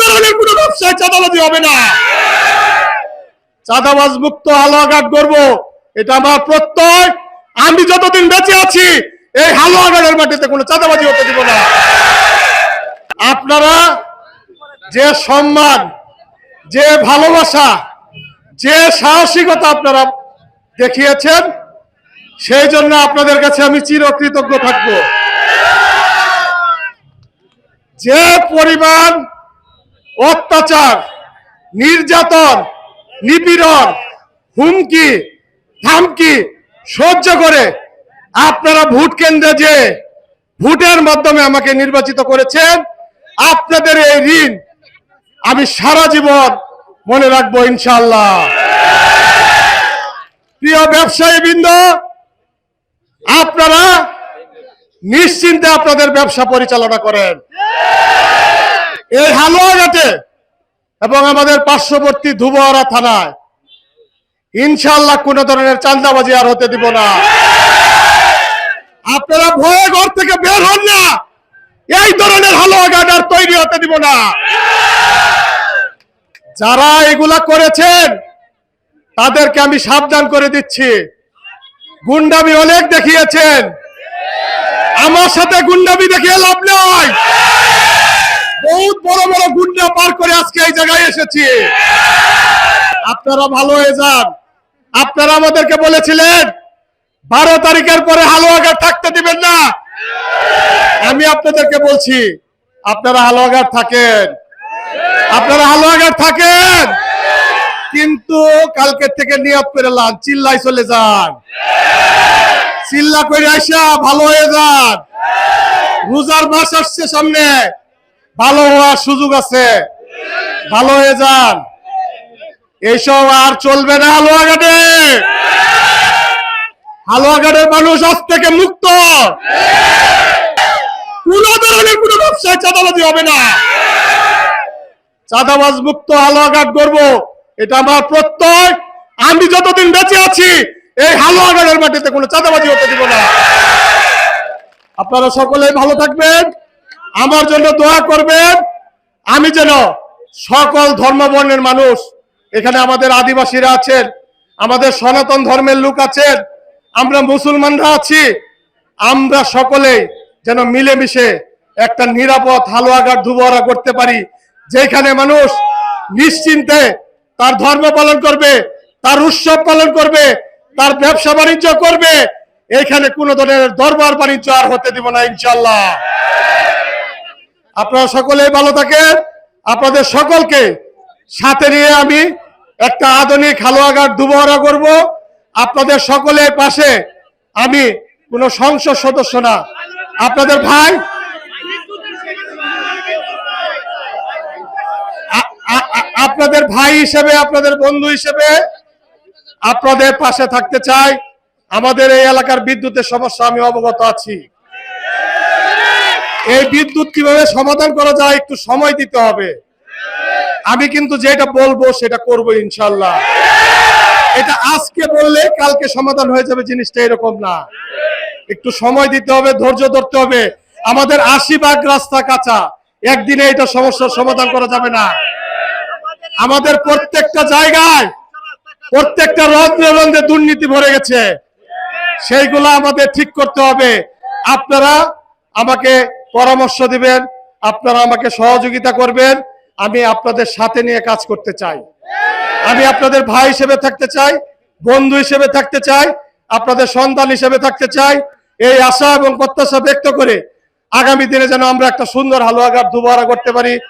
ধরনের কোনো ব্যবসায় চাঁদাবাজি হবে না। চাঁদাবাজ মুক্ত হালুয়াঘাট করব, এটা আমার প্রত্যয়। আমি যতদিন বেঁচে আছি এই হালুয়াঘাটের মাটিতে কোনো চাঁদাবাজি হতে দিব না। আপনারা যে সম্মান, যে ভালোবাসা, যে সাহসিকতা আপনারা দেখিয়েছেন, সেই জন্য আপনাদের কাছে আমি চিরকৃতজ্ঞ থাকব। যে পরিমাণ অত্যাচার, নির্যাতন, নিপীড়ন, হুমকি ধামকি সহ্য করে আপনারা ভোট কেন্দ্রে যে ভোটের মাধ্যমে আমাকে নির্বাচিত করেছেন, আপনাদের এই ঋণ আমি সারা জীবন মনে রাখবো ইনশাআল্লাহ। প্রিয় ব্যবসায়ী বৃন্দ, আপনারা নিশ্চিন্তে আপনাদের ব্যবসা পরিচালনা করেন। এই হালুয়াঘাটে এবং আমাদের পার্শ্ববর্তী ধুবরা থানায় ইনশাআল্লাহ কোন ধরনের চাঁদাবাজি আর হতে দিব না। আপনারা ভয়ে ঘর থেকে বের হন না, এই ধরনের হালুয়াঘাট আর তৈরি হতে দিব না। যারা এগুলা করেছেন তাদেরকে আমি সাবধান করে দিচ্ছি। গুন্ডামি অনেক দেখিয়েছেন, আমার সাথে গুন্ডামি দেখিয়ে লাভ নয়। বহুত বড় বড় গুন্ডা পার করে আজকে এই জায়গায় এসেছি। আপনারা ভালো হয়ে যান। আপনারা আমাদেরকে বলেছিলেন 12 তারিখের পরে হালুয়াঘাট থাকতে দিবেন না। আমি আপনাদেরকে বলছি, আপনারা হালুয়াঘাট থাকেন, আপনারা হালুয়াঘাট থাকেন, কিন্তু কালকের থেকে নিয়ত করে লান, চিল্লাই চলে যান, চিল্লা করে আসা ভালো হয়ে যান। রোজার মাস আসছে সামনে, ভালো হওয়ার সুযোগ আছে, ভালো হয়ে যান। এইসব আর চলবে না হালুয়াঘাটে। হালুয়াঘাটের মানুষ আজ থেকে মুক্ত। কোন ধরনের কোনো ব্যবসায় চাঁদাবাজি হবে না। চাঁদাবাজ মুক্ত হালুয়াঘাট করব, এটা আমার প্রত্যয়। আমি যতদিন বেঁচে আছি এই হালুয়াঘাটের মাটিতে কোনো চাঁদাবাজি হতে দিব না। আপনারা সকলেই ভালো থাকবেন, আমার জন্য দোয়া করবেন। আমি যেন সকল ধর্ম বর্ণের মানুষ, এখানে আমাদের আদিবাসীরা আছেন, আমাদের সনাতন ধর্মের লোক আছেন, আমরা মুসলমানরা আছি, আমরা সকলেই যেন মিলেমিশে একটা নিরাপদ হালুয়াঘাট ধুবরা করতে পারি, যেখানে মানুষ নিশ্চিন্তে তার ধর্ম পালন করবে, তার উৎসব পালন করবে, তার ব্যবসা বাণিজ্য করবে। এখানে কোনো ধরনের দরবার বাণিজ্য আর হতে দিব না ইনশাআল্লাহ। আপনারা সকলেই ভালো থাকেন। আপনাদের সকলকে সাথে নিয়ে আমি একটা আধুনিক হালুয়াঘাট ধুবরা করব। আপনাদের সকলের পাশে আমি কোনো সংসদ সদস্য না, আপনাদের ভাই, আপনাদের ভাই হিসেবে, আপনাদের বন্ধু হিসেবে আপনাদের পাশে থাকতে চাই। আমাদের এই এলাকার বিদ্যুতের সমস্যা আমি অবগত আছি। এই বিদ্যুৎ কিভাবে সমাধান করা যায় একটু সময় দিতে হবে। আমি কিন্তু যেটা বলবো সেটা করবো ইনশাআল্লাহ। এটা আজকে বললে কালকে সমাধান হয়ে যাবে, জিনিসটা এরকম না। একটু সময় দিতে হবে, ধৈর্য ধরতে হবে। আমাদের 80 ভাগ রাস্তা কাঁচা, একদিনে এটা সমস্যার সমাধান করা যাবে না। আমাদের প্রত্যেকটা জায়গায়, প্রত্যেকটা রন্ধ্রে রন্ধ্রে দুর্নীতি ভরে গেছে, সেইগুলো আমাদের ঠিক করতে হবে। আপনারা আমাকে পরামর্শ দিবেন, আপনারা আমাকে সহযোগিতা করবেন। আমি আপনাদের সাথে নিয়ে কাজ করতে চাই। আমি আপনাদের ভাই হিসেবে থাকতে চাই, বন্ধু হিসেবে থাকতে চাই, আপনাদের সন্তান হিসেবে থাকতে চাই। এই আশা এবং প্রত্যাশা ব্যক্ত করে আগামী দিনে যেন আমরা একটা সুন্দর হালুয়াঘাট ধুবরা করতে পারি।